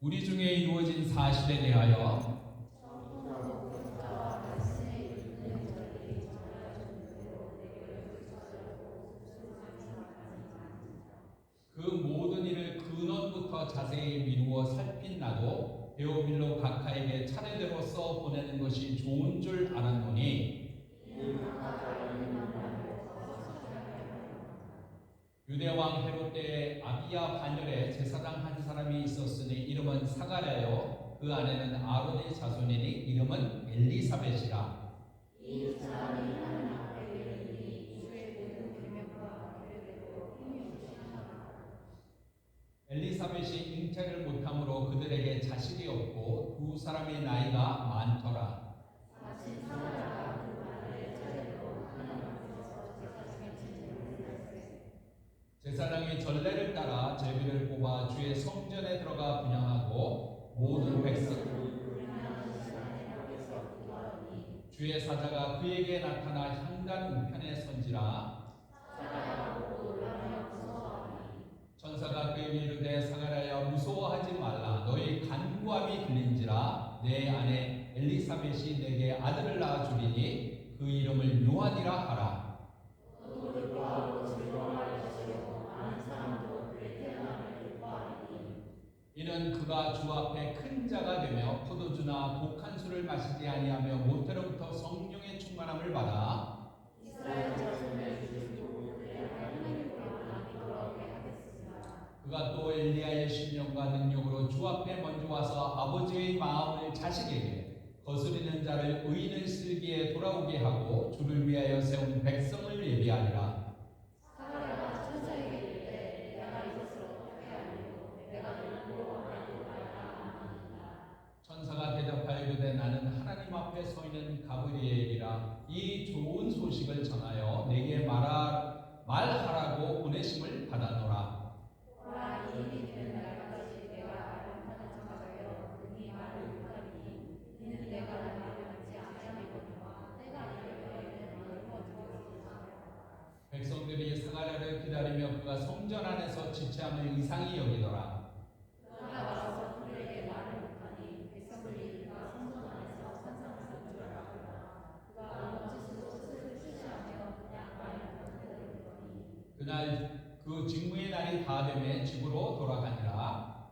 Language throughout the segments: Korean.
우리 중에 이루어진 사실에 대하여 그 모든 일을 근원부터 자세히 미루어 살핀 나도 데오빌로 각하에게 차례대로 써 보내는 것이 좋은 줄 알았노니 유대왕 헤롯 때에 아비야 반열에 제사장 한 사람이 있었으니 이름은 사가랴요 그 아내는 아론의 자손이니 이름은 엘리사벳이라. 이 사람이 하나님 앞에 이르니 주의 모든 계명과 계례대로 행해 주시나이다. 엘리사벳이 잉태를 못함으로 그들에게 자식이 없고 두 사람의 나이가 많더라. 마침 사가랴가 그 아내의 차례로 하나님 앞에서 제사장의 직분을 할세. 제사장이 전례를 따라 제비를 뽑아 주의 성전에 들어가 분향하고 모든 백성 주의 사자가 그에게 나타나 현관 우편에 선지라. 천사가 그에게 이르되 사가랴야 무서워하지 말라. 너희 간구함이 들린지라. 내 아내 엘리사벳이 내게 아들을 낳아 주리니 그 이름을 요한이라 하라. 이는 그가 주 앞에 큰 자가 되며 포도주나 독한 술을 마시지 아니하며 모태로부터 성령의 충만함을 받아 이스라엘 자손을 그리스도 그의 하나님으로 돌아오게 하겠습니다. 그가 또 엘리야의 신령과 능력으로 주 앞에 먼저 와서 아버지의 마음을 자식에게 거스리는 자를 의인을 슬기에 돌아오게 하고 주를 위하여 세운 백성을 예비하리라. 천사가 대답하여 이르되 나는 하나님 앞에 서 있는 가브리엘이라. 이 좋은 소식을 전하여 내게 말하라고 보내심을 받아노라. 백성들이 사가랴를 기다리며 그가 성전 안에서 지체함을 이상히 여기더라. 그날 그 직무의 날이 다 되매 집으로 돌아가니라.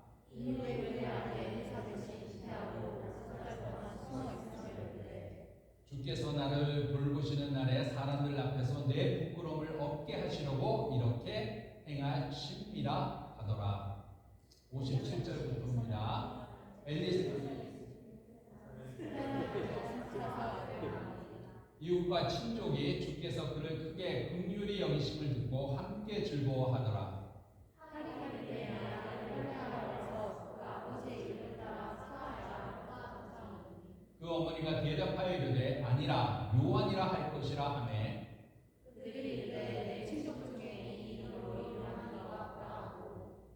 주께서 나를 돌보시는 날에 사람들 앞에서 내 부끄러움을 없게 하시려고 이렇게 행하십니다 하더라. 57절부터입니다. 이웃과 친족이 주께서 그를 크게 긍휼히 여기심을 듣고 함께 즐거워하더라. 그 어머니가 대답하여 이르되 아니라 요한이라 할 것이라 하매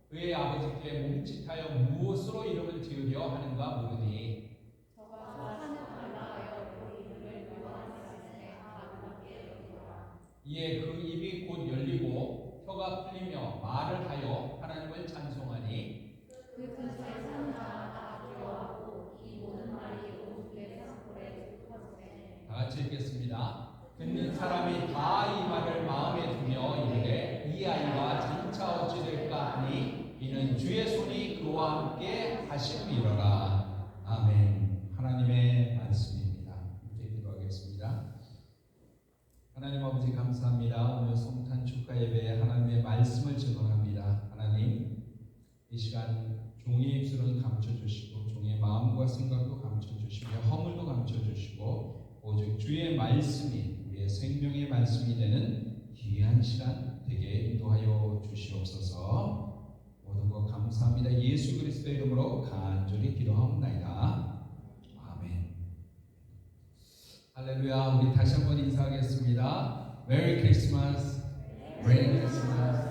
그의 아버지께 뭉칫하여 무엇으로 이름을 지으려 하는가 물으니 이에 그 입이 곧 열리고 혀가 풀리며 말을 하여 하나님을 찬송하니 그 근처에 사는 자마다 두려워하고 이 모든 말이 온 주의 산골에 퍼지네. 다 같이 읽겠습니다. 듣는 사람이 다 이 말을 마음에 두며 이르되 이 아이가 장차 어찌 될까 하니 이는 주의 손이 그와 함께 하심이로라. 아멘. 하나님의 말씀입니다. 이제 기도하겠습니다. 하나님 아버지 감사합니다. 오늘 성탄 축하 예배에 하나님의 말씀을 증언합니다. 하나님 이 시간 종의 입술은 감춰주시고 종의 마음과 생각도 감춰주시며 허물도 감춰주시고 오직 주의 말씀이 우리의 생명의 말씀이 되는 귀한 시간 되게 인도하여 주시옵소서. 모든 것 감사합니다. 예수 그리스도의 이름으로 간절히 기도하옵나이다. 할렐루야. 우리 다시 한번 인사하겠습니다. 메리 크리스마스. 메리 크리스마스.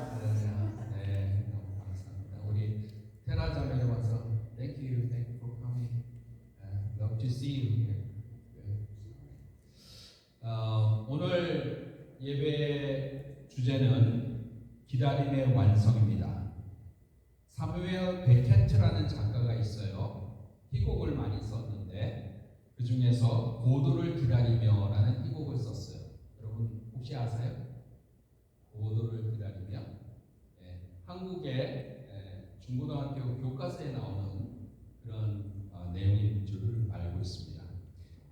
네, 너무 감사합니다. 우리 테라 자매가 와서 Thank you for coming. Love to see you here. 오늘 예배 주제는 기다림의 완성입니다. 사무엘 베케트라는 작가가 있어요. 희곡을 많이 썼는데 그 중에서 고도를 기다리며라는 희곡을 썼어요. 여러분 혹시 아세요? 고도를 기다리며. 한국의 중고등학교 교과서에 나오는 그런 내용인 줄 알고 있습니다.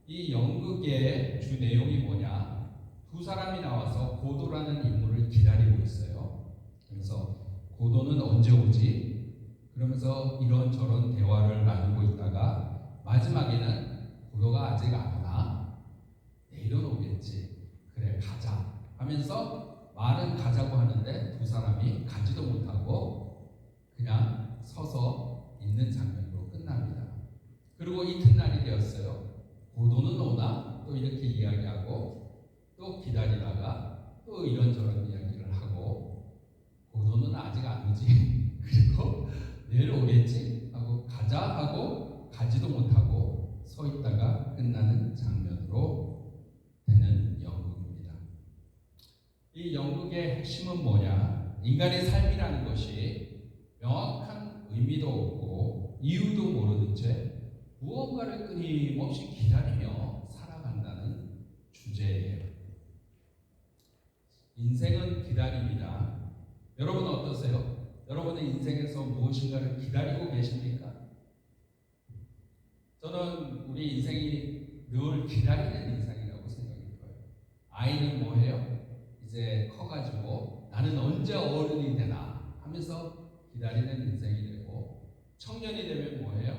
이 연극의 주 내용이 뭐냐? 두 사람이 나와서 고도라는 인물을 기다리고 있어요. 그래서 고도는 언제 오지? 그러면서 이런저런 대화를 나누고 있다가 마지막에는 고도가 아직 안 오나? 내일은 오겠지. 그래 가자 하면서 말은 가자고 하는데 두 사람이 가지도 못하고 그냥 서서 있는 장면으로 끝납니다. 그리고 이튿날이 되었어요. 고도는 오나? 또 이렇게 이야기하고 또 기다리다가 또 이런저런 이야기를 하고 고도는 아직 안 오지. 그리고 내일 오겠지 하고 가자 하고 가지도 못하고 서 있다가 끝나는 장면으로 되는 연극입니다. 이 연극의 핵심은 뭐냐? 인간의 삶이라는 것이 명확한 의미도 없고 이유도 모르는 채 무언가를 끊임없이 기다리며 살아간다는 주제예요. 인생은 기다림이다. 여러분은 어떠세요? 여러분의 인생에서 무엇인가를 기다리고 계십니까? 저는 우리 인생이 늘 기다리는 인생이라고 생각이 들어요. 아이는 뭐해요? 이제 커가지고 나는 언제 어른이 되나 하면서 기다리는 인생이 되고, 청년이 되면 뭐해요?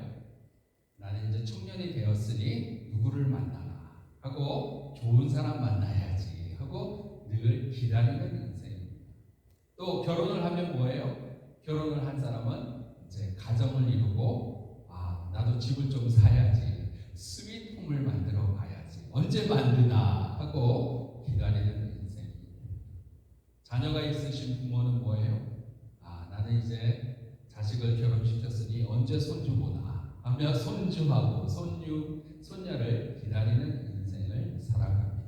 나는 이제 청년이 되었으니 누구를 만나나 하고 좋은 사람 만나야지 하고 늘 기다리는 인생입니다. 또 결혼을 하면 뭐해요? 결혼을 한 사람은 이제 가정을 이루고 나도 집을 좀 사야지, 스위트홈을 만들어 봐야지, 언제 만드나 하고 기다리는 인생입니다. 자녀가 있으신 부모는 뭐예요? 나는 이제 자식을 결혼시켰으니 언제 손주 보나 하며 손주하고 손녀를 기다리는 인생을 살아갑니다.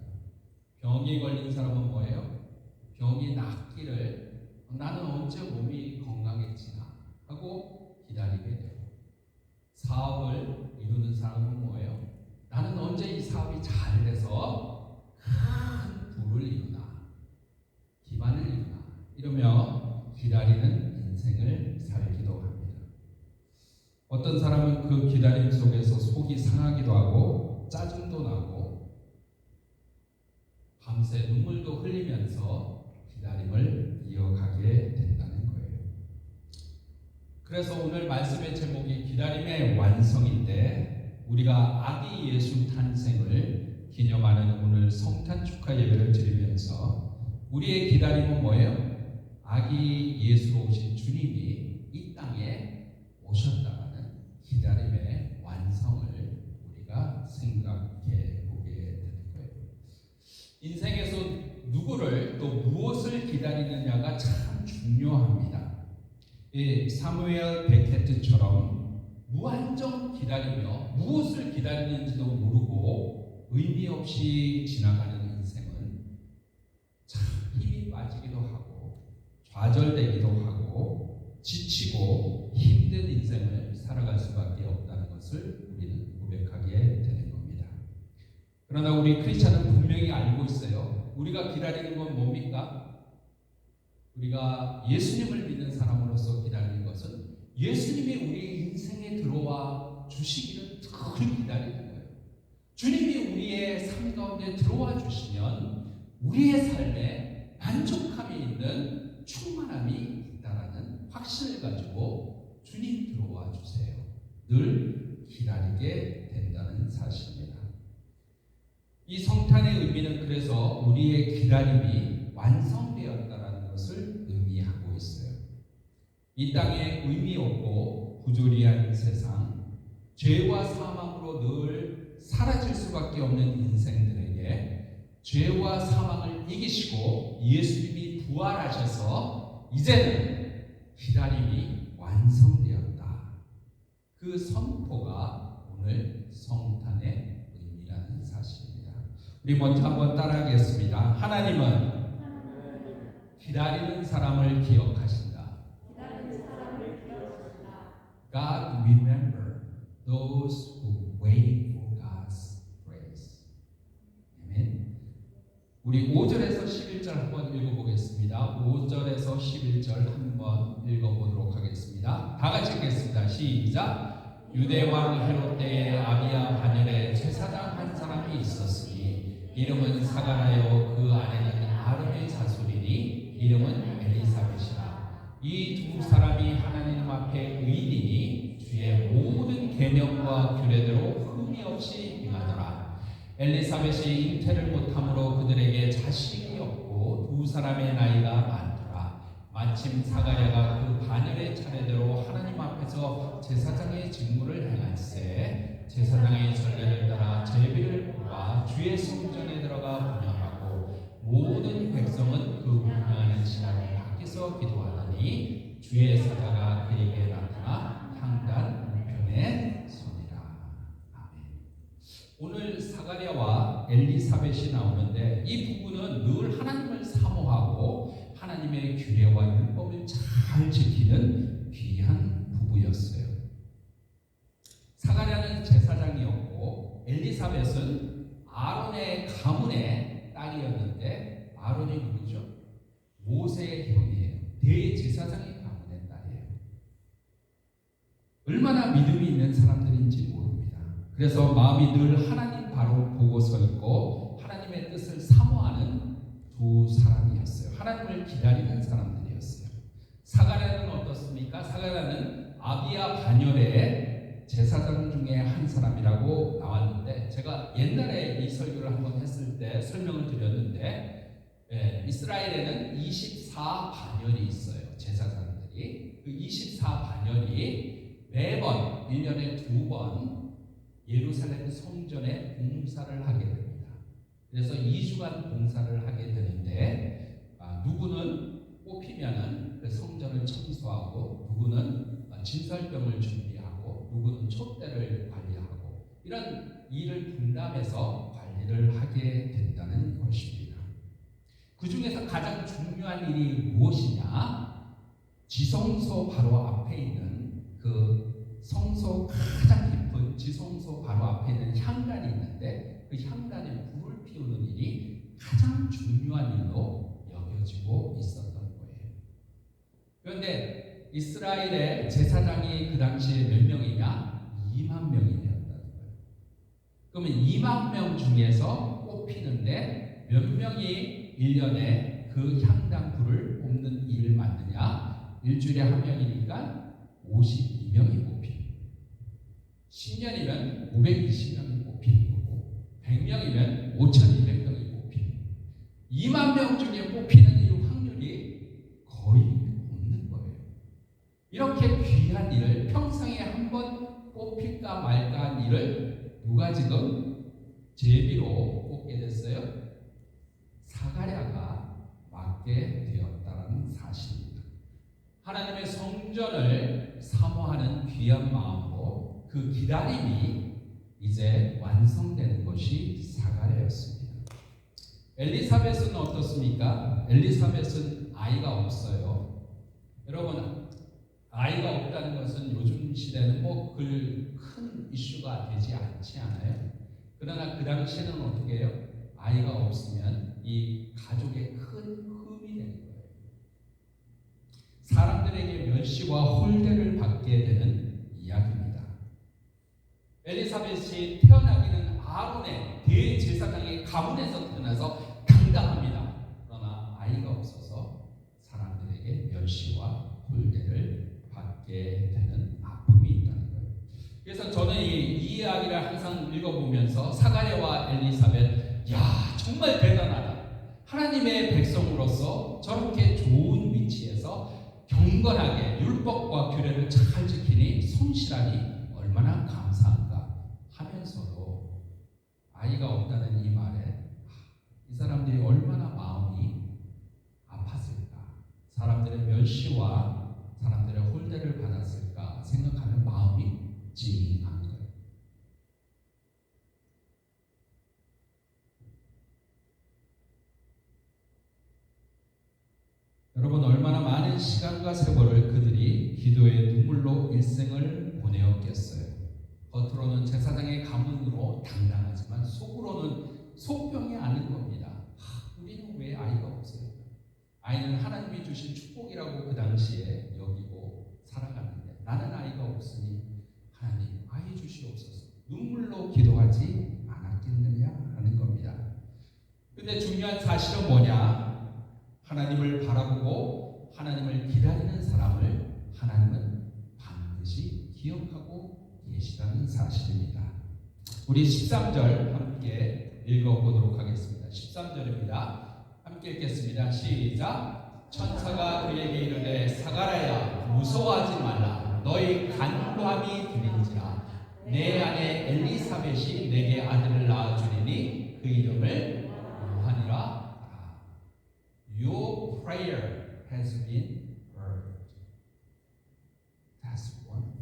병이 걸린 사람은 뭐예요? 병이 낫기를 나는 언제 몸이 건강해지나 하고 기다리게 돼요. 사업을 이루는 사람은 뭐예요? 나는 언제 이 사업이 잘 돼서 큰 부를 이루나, 기반을 이루나, 이러며 기다리는 인생을 살기도 합니다. 어떤 사람은 그 기다림 속에서 속이 상하기도 하고 짜증도 나고 밤새 눈물도 흘리면서 기다림을 이어가게 된다는 거예요. 그래서 오늘 말씀의 제목이 기다림의 완성인데, 우리가 아기 예수 탄생을 기념하는 오늘 성탄 축하 예배를 드리면서 우리의 기다림은 뭐예요? 아기 예수로 오신 주님이 이 땅에 오셨다는 기다림의 완성을 우리가 생각해 보게 되는 거예요. 인생에서 누구를 또 무엇을 기다리느냐가 참 중요합니다. 사무엘 베케트처럼 무한정 기다리며 무엇을 기다리는지도 모르고 의미 없이 지나가는 인생은 참 힘이 빠지기도 하고 좌절되기도 하고 지치고 힘든 인생을 살아갈 수밖에 없다는 것을 우리는 고백하게 되는 겁니다. 그러나 우리 크리스찬은 분명히 알고 있어요. 우리가 기다리는 건 뭡니까? 우리가 예수님을 믿는 사람으로서 기다리는 것은 예수님이 우리 인생에 들어와 주시기를 늘 기다리는 거예요. 주님이 우리의 삶 가운데 들어와 주시면 우리의 삶에 만족함이 있는 충만함이 있다라는 확신을 가지고 주님 들어와 주세요. 늘 기다리게 된다는 사실입니다. 이 성탄의 의미는 그래서 우리의 기다림이 완성되었다라는 것을 의미하고 있어요. 이 땅에 의미 없고 부조리한 세상, 죄와 사망으로 늘 사라질 수밖에 없는 인생들에게 죄와 사망을 이기시고 예수님이 부활하셔서 이제는 기다림이 완성되었다. 그 선포가 오늘 성탄의 의미라는 사실입니다. 우리 먼저 한번 따라하겠습니다. 하나님은 기다리는 사람을 기억하신다. God remember those who wait for God's grace. 아멘. 우리 5절에서 11절 한번 읽어보겠습니다. 5절에서 11절 한번 읽어보도록 하겠습니다. 다 같이 읽겠습니다. 시작. 유대 왕 헤롯 때에 아비야 반열에 제사장 한 사람이 있었으니 이름은 사가랴요 그 아내는 아론의 자손이니 이름은 엘리사벳이라. 이 두 사람이 하나님 앞에 의인이니 주의 모든 계명과 규례대로 흠이 없이 행하더라. 엘리사벳이 잉태를 못함으로 그들에게 자식이 없고 두 사람의 나이가 많더라. 마침 사가랴가 그 반열의 차례대로 하나님 앞에서 제사장의 직무를 행할세 제사장의 전례를 따라 제비를 뽑아 주의 성전에 들어가 분향하고 모든 백성은 그 분향하는 시간에 밖에서 기도하더니 주의 사자가 그에게 나타나 향단 우편에 서니라. 아멘. 오늘 사가랴와 엘리사벳이 나오는데 이 부부는 늘 하나님을 사모하고 하나님의 규례와 율법을 잘 지키는 귀한 부부였어요. 사가랴는 제사장이었고 엘리사벳은 아론의 가문의 딸이었는데 아론이 누구죠? 모세의 형이에요. 대제사장의 가문의 딸이에요. 얼마나 믿음이 있는 사람들인지 모릅니다. 그래서 마음이 늘 하나님 바로 보고 서 있고 하나님의 뜻을 사모하는 두 사람이었어요. 하나님을 기다리는 사람들이었어요. 사가랴는 어떻습니까? 사가랴는 아비야 반열의 제사장 중에 한 사람이라고 나왔는데 제가 옛날에 이 설교를 한번 했을 때 설명을 드렸는데 이스라엘에는 24반열이 있어요. 제사장들이. 그 24반열이 매번 1년에 2번 예루살렘 성전에 봉사를 하게 됩니다. 그래서 2주간 봉사를 하게 되는데 누구는 뽑히면은 그 성전을 청소하고 누구는 진설병을 준비하고 누구는 촛대를 관리하고 이런 일을 분담해서 관리를 하게 된다는 것입니다. 그 중에서 가장 중요한 일이 무엇이냐? 지성소 바로 앞에 있는 그 성소 가장 깊은 지성소 바로 앞에 있는 향단이 있는데 그 향단에 불을 피우는 일이 가장 중요한 일로 여겨지고 있었던 거예요. 그런데 이스라엘의 제사장이 그 당시에 몇 명이냐? 2만 명이 되었다는 거예요. 그러면 2만 명 중에서 뽑히는데 몇 명이 1년에 그 향단 불을 뽑는 일을 맡느냐? 일주일에 한 명이니까 52명이 뽑히는 거예요. 10년이면 520명이 뽑히는 거고 100명이면 5200명이 뽑히는 거예요. 2만 명 중에 뽑히는 이 확률이 거의 없는 거예요. 이렇게 귀한 일을 평생에 한 번 뽑힐까 말까 한 일을 누가 지금 제비로 뽑게 됐어요? 사가랴가 맡게 되었다는 사실입니다. 하나님의 성전을 사모하는 귀한 마음으로 그 기다림이 이제 완성되는 것이 사가랴였습니다. 엘리사벳은 어떻습니까? 엘리사벳은 아이가 없어요. 여러분, 아이가 없다는 것은 요즘 시대는 뭐 큰 이슈가 되지 않지 않아요? 그러나 그 당시에는 어떻게 해요? 아이가 없으면 이 가족의 큰 흠이 되는 거예요. 사람들에게 멸시와 홀대를 받게 되는 이야기입니다. 엘리사벳이 태어나기는 아론의 대제사장의 가문에서 태어나서 당당합니다. 그러나 아이가 없어서 사람들에게 멸시와 홀대를 받게 되는 아픔이 있다는 거예요. 그래서 저는 이 이야기를 항상 읽어보면서 사가랴와 엘리사벳, 야, 정말 대단하다. 하나님의 백성으로서 저렇게 좋은 위치에서 경건하게 율법과 규례를 잘 지키니 성실하니 얼마나 감사한가 하면서도 아이가 없다는 이 말에 이 사람들이 얼마나 마음이 아팠을까, 사람들의 멸시와 사람들의 홀대를 받았을까 생각하면 마음이 찡한 거예요. 여러분, 얼마나 많은 시간과 세월을 그들이 기도의 눈물로 일생을 보내어 되었겠어요? 겉으로는 제사장의 가문으로 당당하지만 속으로는 속병이 아는 겁니다. 우리는 왜 아이가 없어요? 아이는 하나님이 주신 축복이라고 그 당시에 여기고 살아갔는데 나는 아이가 없으니 하나님 아이 주시옵소서. 눈물로 기도하지 않았겠느냐 하는 겁니다. 근데 중요한 사실은 뭐냐? 하나님을 바라보고 하나님을 기다리는 사람을 하나님은 반드시 기억하고 계시다는 사실입니다. 우리 13절 함께 읽어보도록 하겠습니다. 13절입니다. 함께 읽겠습니다. 시작. 천사가 그에게 이르되 사가랴야 무서워하지 말라. 너희 간구함이 들린지라. 내 아내 엘리사벳이 내게 아들을 낳아주리니 그 이름을 요한이라. Your prayer has been heard. That's one.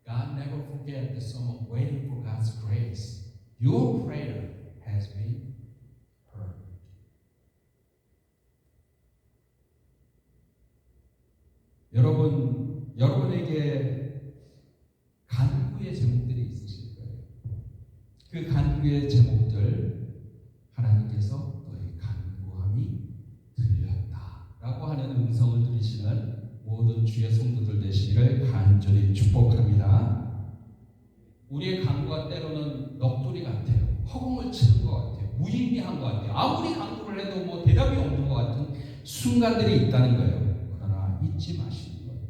God never forget the sum of waiting for God's grace. Your prayer has been heard. 여러분에게 간구의 제목들이 있으실 거예요. 그 간구의 제목들 하나님께서 너의 간구함이 들렸다라고 하는 음성을 들으시는 모든 주의 성도들 되시기를 간절히 축복합니다. 우리의 간구가 때로는 넋두리 같아요. 허공을 치는 것 같아요. 무의미한 것 같아요. 아무리 간구를 해도 뭐 대답이 없는 것 같은 순간들이 있다는 거예요. 그러나 잊지 마시는 거예요.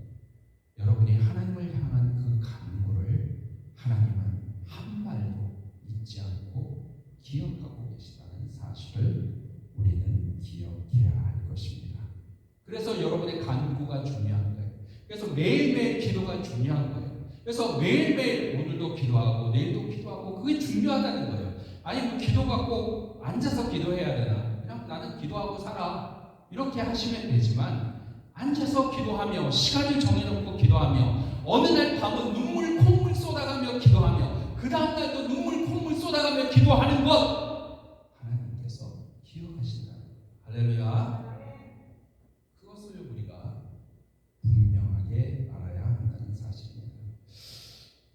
여러분이 하나님을 향한 그 간구를 하나님은 한 말도 잊지 않고 기억하고 계시다는 사실을 우리는 기억해야 할 것입니다. 그래서 여러분의 간구가 중요한 거예요. 그래서 매일매일 기도가 중요한 거예요. 그래서 매일매일 오늘도 기도하고 내일도 기도하고 그게 중요하다는 거예요. 아니 뭐 기도가 꼭 앉아서 기도해야 되나? 그냥 나는 기도하고 살아. 이렇게 하시면 되지만 앉아서 기도하며 시간을 정해놓고 기도하며 어느 날 밤은 눈물 콧물 쏟아가며 기도하며 그 다음날도 눈물 콧물 쏟아가며 기도하는 것 하나님께서 기억하신다. 할렐루야. 그것을 우리가 분명하게 알아야 한다는 사실입니다.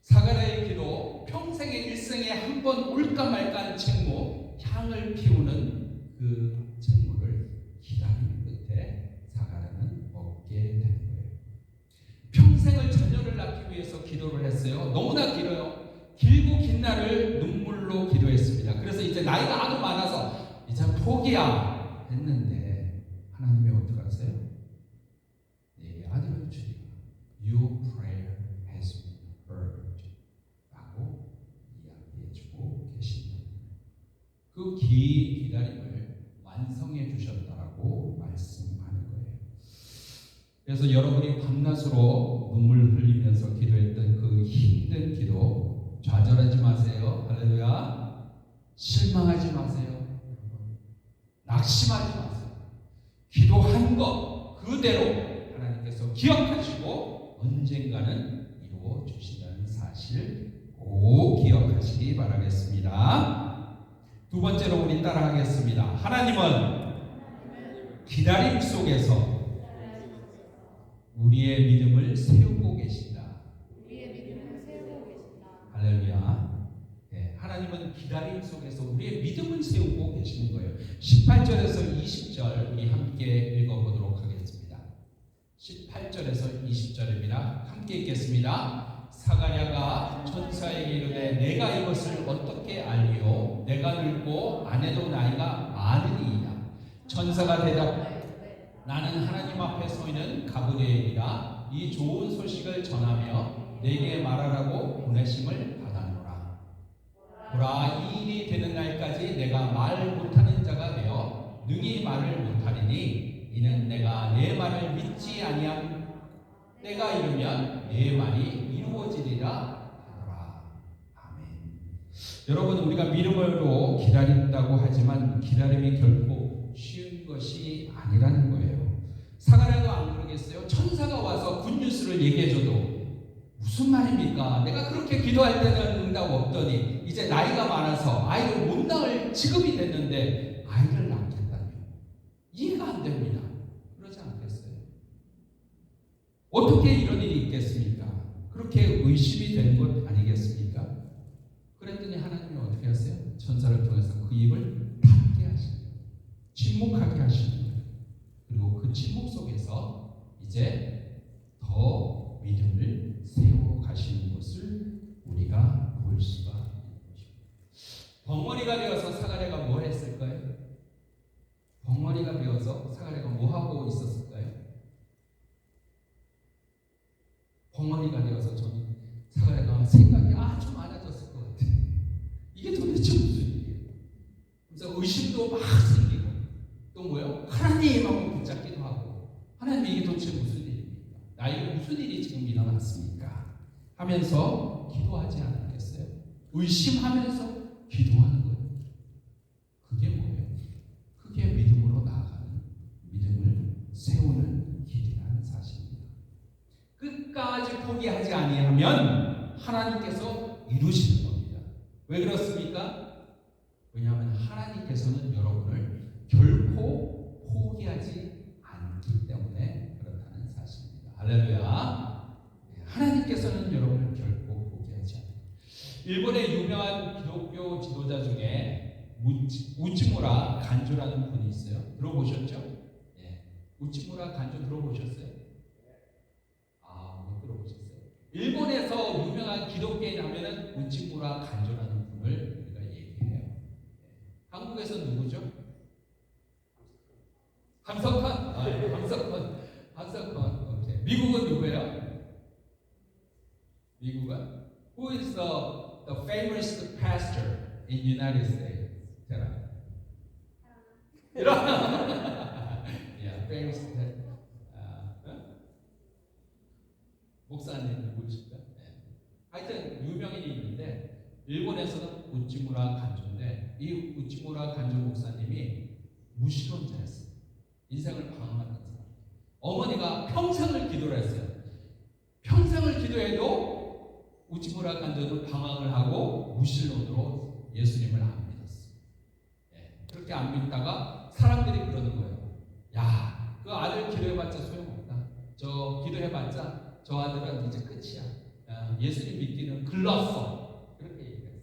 사가랴의 기도, 평생의 일생에 한 번 올까 말까한 책무, 향을 피우는 그 책무를 기다리는 끝에 사가랴는 얻게 되는 거예요. 평생을 자녀를 낳기 위해서 기도를 했어요. 너무나 길어요. 길고 긴 날을 눈물로 기도했습니다. 그래서 이제 나이가 아주 많아서 이제 포기야 했는데 하나님이 어떻게 하세요? 내게 아들을 주리라. Your prayer has been heard 라고 이야기해주고 계십니다. 그 긴 기다림을 완성해 주셨다라고 말씀하는 거예요. 그래서 여러분이 밤낮으로 눈물 흘리면서 기도했던 그 힘든 기도 좌절하지 마세요. 할렐루야. 실망하지 마세요. 낙심하지 마세요. 기도한 것 그대로 하나님께서 기억하시고 언젠가는 이루어 주신다는 사실 꼭 기억하시기 바라겠습니다. 두 번째로 우리 따라하겠습니다. 하나님은 기다림 속에서 우리의 믿음을 세우고 계신다. 할렐루야. 네, 하나님은 기다림 속에서 우리의 믿음을 세우고 계시는 거예요. 18절에서 20절 우리 함께 읽어보도록 하겠습니다. 18절에서 20절입니다. 함께 읽겠습니다. 사가랴가 천사에게 이르되 내가 이것을 어떻게 알리오? 내가 늙고 아내도 나이가 많으니이다. 천사가 대답하되 나는 하나님 앞에 서 있는 가브리엘이라 이 좋은 소식을 전하며 내게 말하라고 보내심을 받았노라. 보라, 이 일이 되는 날까지 내가 말 못하는 자가 되어 능히 말을 못하리니 이는 내가 내 말을 믿지 아니함. 때가 이르면 내 말이 이루어지리라 하더라. 아멘. 여러분, 우리가 믿음으로 기다린다고 하지만 기다림이 결코 쉬운 것이 아니라는 거예요. 사가랴도 안 그러겠어요? 천사가 와서 굿뉴스를 얘기해줘도 무슨 말입니까? 내가 그렇게 기도할 때는 응답 없더니 이제 나이가 많아서 아이를 못 낳을 지금이 됐는데 아이를 낳겠다며 이해가 안 됩니다. 그러지 않겠어요? 어떻게 이런 일이 있겠습니까? 그렇게 의심이 된 것 아니겠습니까? 그랬더니 하나님이 어떻게 하세요? 천사를 통해서 그 입을 닫게 하시는 거예요. 침묵하게 하시는 거예요. 그리고 그 침묵 속에서 이제 더 믿음을 세워 가시는 것을 우리가 볼 수가 있는 것입니다. 벙어리가 되어서 사가랴가 뭐 했을까요? 벙어리가 되어서 사가랴가 뭐 하고 있었을까요? 벙어리가 되어서 저는 사가랴가 생각이 아주 많아졌을 것 같아요. 이게 도대체 무슨 일이에요? 그래서 의심도 막 생기고 또 뭐요? 하나님하고 붙잡기도 하고 하나님 이게 도대체 무슨 일입니까? 나에게 무슨 일이 지금 일어났습니까? 하면서 기도하지 않았겠어요? 의심하면서 기도하는 거예요. 그게 뭐예요? 그게 믿음으로 나아가는 믿음을 세우는 길이라는 사실입니다. 끝까지 포기하지 아니하면 하나님께서 이루시는 겁니다. 왜 그렇습니까? 왜냐하면 하나님께서는 여러분을 결코 포기하지 않기 때문에 그렇다는 사실입니다. 할렐루야. 하나님께서는 여러분을 결코 포기하지 않아요. 일본의 유명한 기독교 지도자 중에 우치무라 간조라는 분이 있어요. 들어보셨죠? 예. 우치무라 간조 들어보셨어요? 못 들어보셨어요? 일본에서 유명한 기독교인 하면은 우치무라 간조라는 분을 우리가 얘기해요. 한국에서 누구죠? 함석헌? 함석헌. 오케이. 미국은 누구예요? 미국은? Who is the famous pastor in United States? 대라. Yeah, famous pastor. 목사님 누구실까? 네. 하여튼 유명인이 있는데 일본에서는 우치무라 간조인데 이 우치무라 간조 목사님이 무신론자였어요. 인생을 방황하는 사람. 어머니가 평생을 기도를 했어요. 평생을 기도해도 우치무라 간조는 방황을 하고 무신론으로 예수님을 안 믿었어요. 네. 그렇게 안 믿다가 사람들이 그러는 거예요. 야, 그 아들 기도해봤자 소용없다. 저 기도해봤자 저 아들은 이제 끝이야. 야, 예수님 믿기는 글렀어. 그렇게 얘기했어요.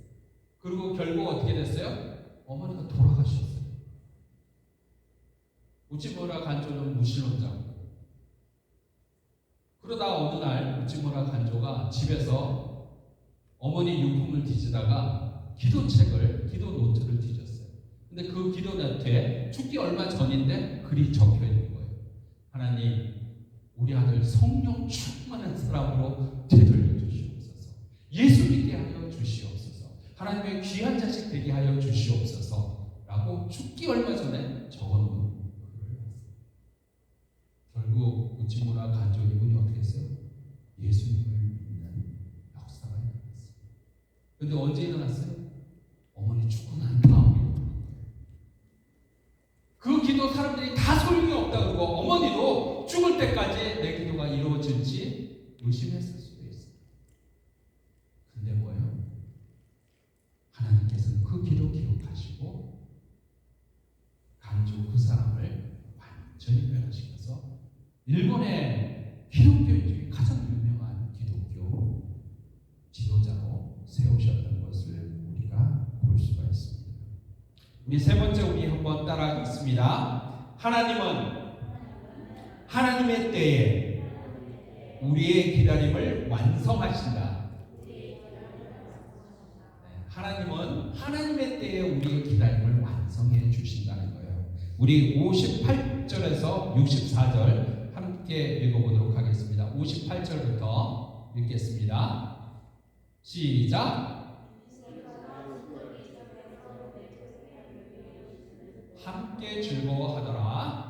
그리고 결국 어떻게 됐어요? 어머니가 돌아가셨어요. 우치무라 간조는 무신론자고. 그러다 어느 날 우치무라 간조가 집에서 어머니 유품을 뒤지다가 기도 노트를 뒤졌어요. 근데 그 기도 노트에 죽기 얼마 전인데 글이 적혀 있는 거예요. 하나님, 우리 아들 성령 충만한 사람으로 되돌려 주시옵소서. 예수 믿게 하여 주시옵소서. 하나님의 귀한 자식 되게 하여 주시옵소서. 라고 죽기 얼마 전에 적어놓은 글을 봤어요. 결국 우치무라 간조 이분이 어떻게 했어요? 예수님을 믿는 역사가 일어났어요. 그런데 언제 일어났어요? 어머니 죽고 난 다음에. 그 기도 사람들이 다 소용이 없다고 그러고 어머니도 죽을 때까지 내 기도가 이루어질지 의심했을 수도 있어요. 근데 뭐예요? 하나님께서는 그 기도 기록하시고 간조 그 사람을 완전히 변화시켜서 일본의 기독교인 중에 가장 유명한 기독교 지도자로 세우셨던 것을 우리가 볼 수가 있습니다. 우리 세 번째 우리 한번 따라 읽습니다. 하나님은 하나님의 때에 우리의 기다림을 완성하신다. 하나님은 하나님의 때에 우리의 기다림을 완성해 주신다는 거예요. 우리 58절에서 64절 함께 읽어보도록 하겠습니다. 58절부터 읽겠습니다. 시작. 함께 즐거워하더라.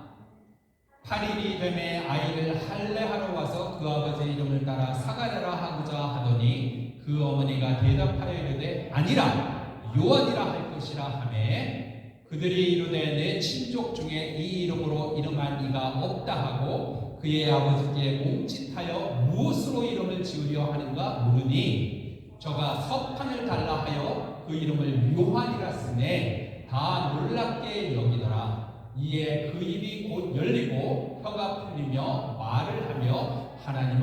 8일이 되매 아이를 할례하러 와서 그 아버지의 이름을 따라 사가랴라 하고자 하더니 그 어머니가 대답하여 이르되 아니라 요한이라 할 것이라 하매 그들이 이르되 내 친족 중에 이 이름으로 이름한 이가 없다 하고 그의 아버지께 몽칫하여 무엇으로 이름을 지으려 하는가 물으니 저가 서판을 달라 하여 그 이름을 요한이라 쓰매 다 놀랍게 여기더라. 이에 그 입이 곧 열리고 혀가 풀리며 말을 하며 하나님을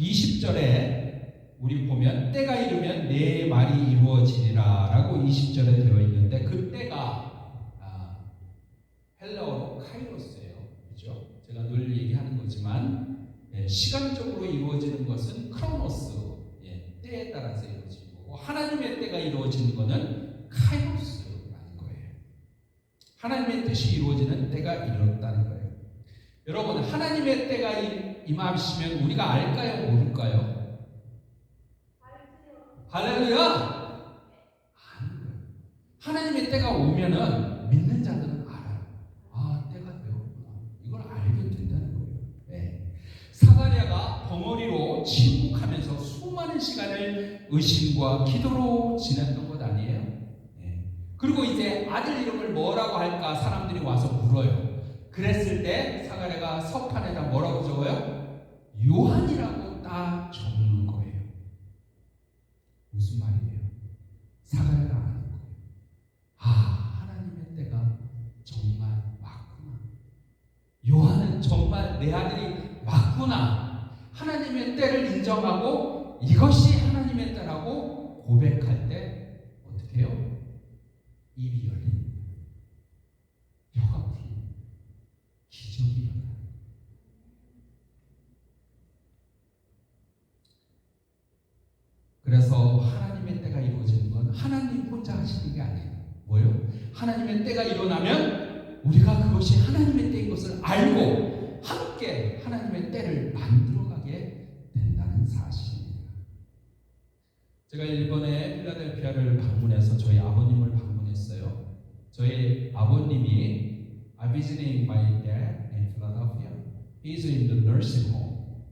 20절에 우리 보면 때가 이르면 내 말이 이루어지리라 라고 20절에 되어 있는데 그 때가 헬라어로 카이로스예요. 그죠? 제가 늘 얘기하는 거지만 시간적으로 이루어지는 것은 크로노스, 때에 따라서 이루어지는 거고 하나님의 때가 이루어지는 것은 카이로스라는 거예요. 하나님의 뜻이 이루어지는 때가 이루어졌다는 거예요. 여러분, 하나님의 때가 임하시면 우리가 알까요? 모를까요? 할렐루야! 아는 거예요. 하나님의 때가 오면은 믿는 자들은 알아요. 때가 되었구나. 이걸 알게 된다는 거예요. 네. 사가랴가 벙어리로 침묵하면서 수많은 시간을 의심과 기도로 지냈던 것 아니에요? 네. 그리고 이제 아들 이름을 뭐라고 할까 사람들이 와서 물어요. 그랬을 때 사가랴가 서판에다 뭐라고 적어요? 요한이라고 딱 적는 거예요. 무슨 말이에요? 사가랴가 아는 거예요. 하나님의 때가 정말 왔구나. 요한은 정말 내 아들이 왔구나. 하나님의 때를 인정하고 이것이 하나님의 때라고 고백할 때 어떻게 해요? 입이 열립니다. 혀가 풀립니다. 기적이 일어나요. 그래서 하나님의 때가 이루어지는 건 하나님 혼자 하시는 게 아니에요. 뭐요? 하나님의 때가 일어나면 우리가 그것이 하나님의 때인 것을 알고 함께 하나님의 때를 만들어가게 된다는 사실입니다. 제가 일본의 필라델피아를 방문해서 저희 아버님을 방문했어요. 저희 아버님이 visiting my dad in Philadelphia. He's in the nursing home.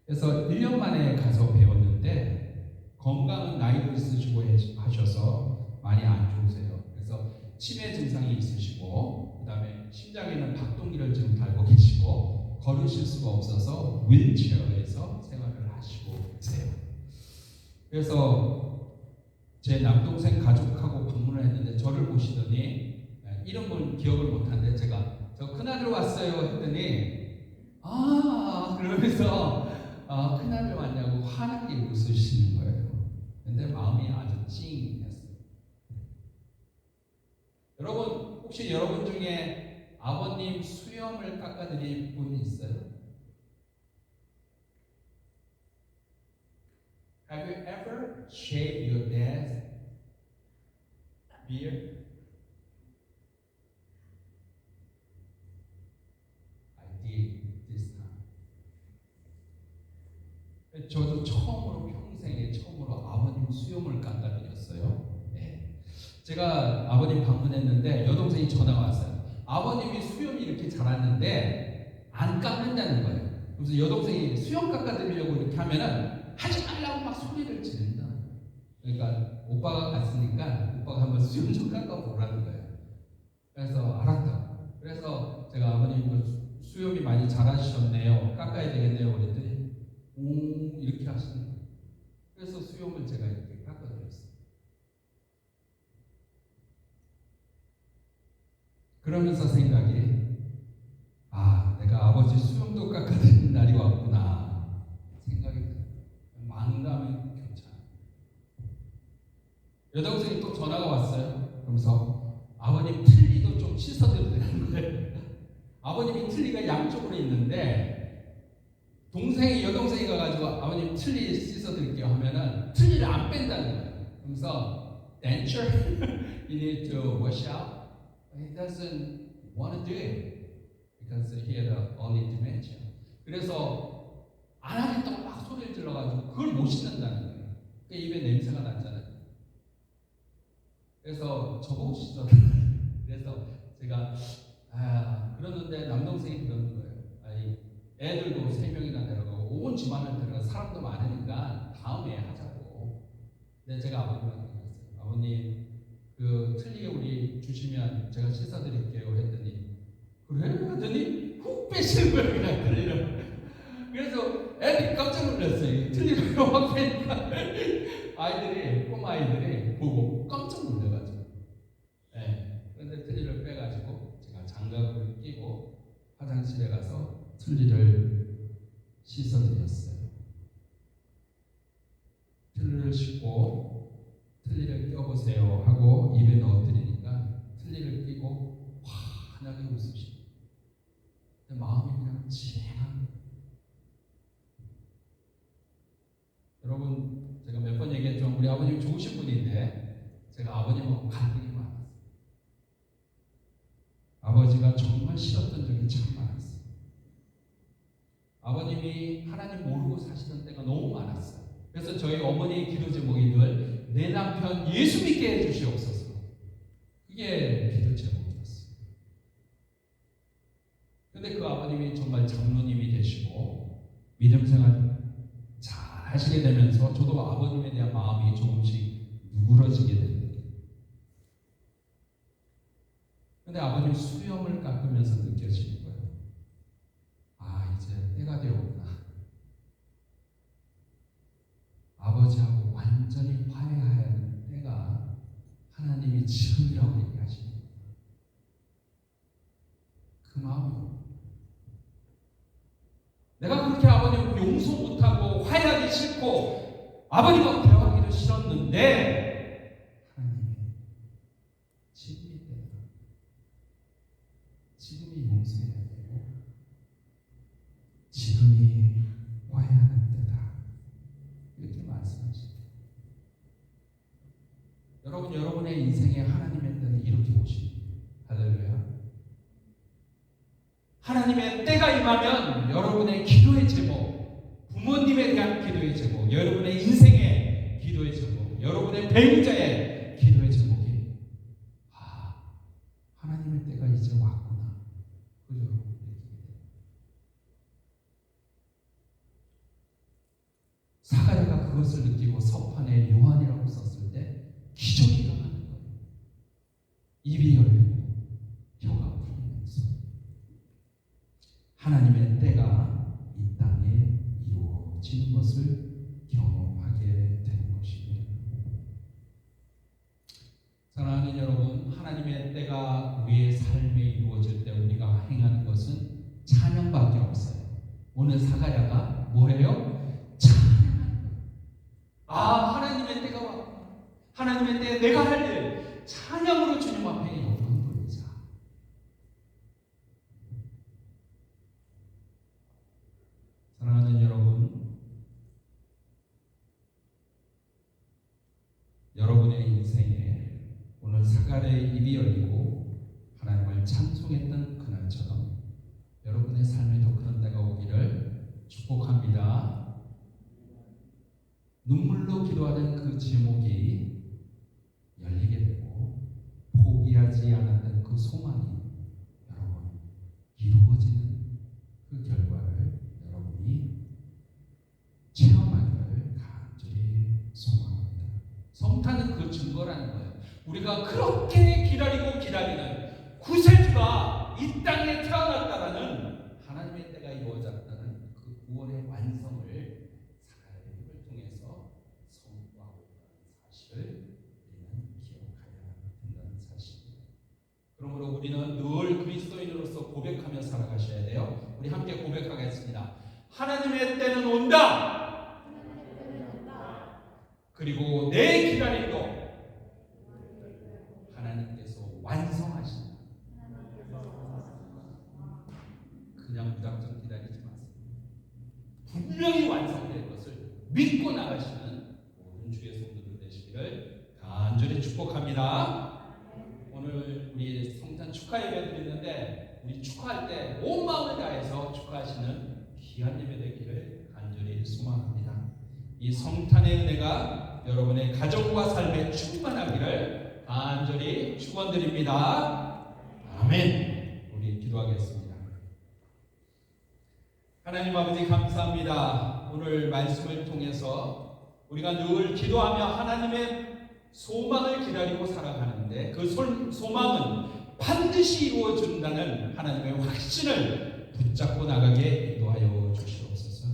그래서 1년 만에 가서 배웠는데 건강은 나이도 있으시고 하셔서 많이 안 좋으세요. 그래서 치매 증상이 있으시고 그 다음에 심장에는 박동기를 지금 달고 계시고 걸으실 수가 없어서 휠체어에서 생활을 하시고 계세요. 그래서 제 남동생 가족하고 방문을 했는데 저를 보시더니 이름은 기억을 못하는데 제가 저 큰아들 왔어요 했더니 그러면서 큰아들 왔냐고 환하게 웃으시는 거예요. 근데 마음이 아주 찡했어요. 여러분, 혹시 여러분 중에 아버님 수염을 깎아드릴 분 있어요? Have you ever shaved your dad's beard? I did this time. 저도 평생에 처음으로 아버님 수염을 깎아드렸어요. 네. 제가 아버님 방문했는데 여동생이 전화가 왔어요. 아버님이 수염이 이렇게 자랐는데 안 깎는다는 거예요. 그래서 여동생이 수염 깎아드리려고 이렇게 하면은 하지 말라고 막 소리를 지른다. 그러니까 오빠가 갔으니까 오빠가 한번 수염 좀 깎아보라는 거예요. 그래서 알았다고. 그래서 제가 아버님 수염이 많이 자라셨네요. 깎아야 되겠네요. 그랬더니 이렇게 하시는 거예요. 그래서 수염을 제가 이렇게 깎아드렸어요. 그러면서 생각이 내가 아버지 수염도 깎아드리는 날이 왔구나 생각이 들어요. 망가면 괜찮아요. 여동생이 또 전화가 왔어요. 그러면서 아버님 틀니도 좀 씻어드리는 거예요. 아버님이 틀니가 양쪽으로 있는데 동생이 여동생이 가가지고 아버님 틀니 씻어드릴게요 하면은 틀니를 안 뺀다는 거예요. 그러면서 denture you need to wash out. He doesn't want to do it because he had early dementia. 그래서 안 하겠다고 막 소리를 질러가지고 그걸 못 씻는다는 거예요. 그러니까 입에 냄새가 났잖아요. 그래서 저보고 씻어. 그래서 제가 그러는데 남동생이 그러는 거예요. 애들도 3명이나 데려가고 온 집안을 데려가 사람도 많으니까 다음에 하자고. 근데 제가 아버님한테 그랬어요. 아버님 그 틀니에 우리 주시면 제가 씻어드릴게요 했더니 그래? 하더니 훅 빼시는 거예요. 그냥 틀니를. 그래서 애들이 깜짝 놀랐어요. 틀니를 확 빼니까 꼬마 아이들이 보고 깜짝 놀라가지고. 그런데 틀니를 빼가지고 제가 장갑을 끼고 화장실에 가서 틀니를 씻어드렸어요. 틀니를 씻고 틀니를 껴보세요 하고 입에 넣어드리니까 틀니를 끼고 환하게 웃으시고 마음이 그냥 찡한. 여러분 제가 몇 번 얘기했죠. 우리 아버님 좋으신 분인데 제가 아버님하고 갈등이 많았어요. 아버지가 정말 싫었던 적이 참 많았어요. 아버님이 하나님 모르고 사시는 때가 너무 많았어요. 그래서 저희 어머니의 기도 제목이 늘 내 남편 예수 믿게 해주시옵소서. 그게 기도 제목이었어요. 근데 그 아버님이 정말 장로님이 되시고 믿음 생활 잘 하시게 되면서 저도 아버님에 대한 마음이 조금씩 누그러지게 됩니다. 근데 아버님 수염을 깎으면서 느껴지는 거예요. 아, 이제 때가 되었구나. 아버지하고 완전히 화해해야 하는 때가 하나님이 지금이라고 얘기하시는 거예요. 그 마음이 내가 그렇게 아버님 용서 못하고 화해하기 싫고 아버님하고 대화하기도 싫었는데 하나님이 지금이 때다. 지금이 용서해야 되고 지금이 화해하는 때다. 이렇게 말씀하십니다. 여러분, 여러분의 인생에 하나님의 때는 이렇게 오십니다. 할렐루야. 하나님의 때가 임하면 여러분의 기도의 제목, 부모님에 대한 기도의 제목, 여러분의 인생의 기도의 제목, 여러분의 배우자의 기도의 제목이 하나님의 때가 이제 왔구나. 그죠? 사가랴가 그것을 느끼고 서판에 요한이라고 썼을 때 기적이 일어나는 거예요. 입이 열리고 혀가 풀리면서 하나님의 때가 이 땅에 이루어지는 것을 경험하게 되는 것입니다. 사랑하는 여러분, 하나님의 때가 우리의 삶에 이루어질 때 우리가 행하는 것은 찬양밖에 없어요. 오늘 사가랴가 뭐예요? 찬양하는 거예요. 하나님의 때가 왔구나. 하나님의 때에 내가 할 일, 찬양으로 주님 앞에 영광 돌리자. 사랑하는 여러분, 여러분의 인생에 오늘 사가랴의 입이 열리고 하나님을 찬송했던 그날처럼 여러분의 삶에도 그런 때가 오기를 축복합니다. 눈물로 기도하는 그 제목이 열리게 되고 포기하지 않았던 그 소망이 여러분 이루어지는 그 결과를 여러분이 체험하기를 간절히 소망합니다. 성탄은 그 증거라는 거예요. 우리가 그렇게 기다리는 구세주가 이 땅에 태어났다라는 하나님의 때가 이루어졌다는 그 구원의 완성을 사가랴의 입을 통해서 선포하고 있다는 사실을 우리는 기억해야 된다는 사실입니다. 그러므로 우리는 늘 그리스도인으로서 고백하며 살아가셔야 돼요. 우리 함께 고백하겠습니다. 하나님의 때는 온다. 그리고 내 기다림도 하나님께서 완성하신다. 그냥 무작정 기다리지 마세요. 분명히 완성될 것을 믿고 나가시는 모든 주의 성도들 되시기를 간절히 축복합니다. 오늘 우리 성탄 축하 예배 드리는데 우리 축하할 때 온 마음을 다해서 축하하시는 귀한 예배 되기를 간절히 소망합니다. 이 성탄의 은혜가 여러분의 가정과 삶에 충만하기를 간절히 축원드립니다. 아멘. 우리 기도하겠습니다. 하나님 아버지 감사합니다. 오늘 말씀을 통해서 우리가 늘 기도하며 하나님의 소망을 기다리고 살아가는데 그 소망은 반드시 이루어진다는 하나님의 확신을 붙잡고 나가게 인도하여 주시옵소서.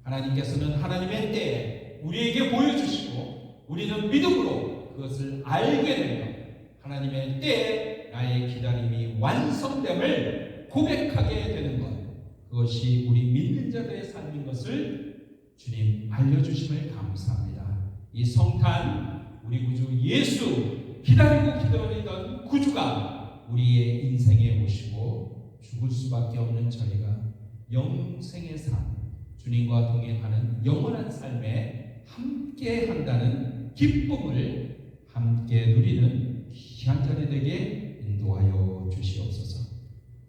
하나님께서는 하나님의 때에 우리에게 보여주시고 우리는 믿음으로 그것을 알게 되며 하나님의 때에 나의 기다림이 완성됨을 고백하게 되는 것, 그것이 우리 믿는 자들의 삶인 것을 주님 알려주심을 감사합니다. 이 성탄, 우리 구주 예수 기다리고 기다리던 구주가 우리의 인생에 오시고 죽을 수밖에 없는 저희가 영생의 삶, 주님과 동행하는 영원한 삶에 함께 한다는 기쁨을 함께 누리는 귀한 자리 되게 인도하여 주시옵소서.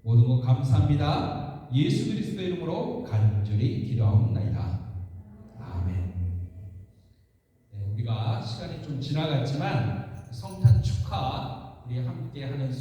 모든 것 감사합니다. 예수 그리스도의 이름으로 간절히 기도하옵나이다. 아멘. 네, 우리가 시간이 좀 지나갔지만 성탄 축하 우리 함께 하는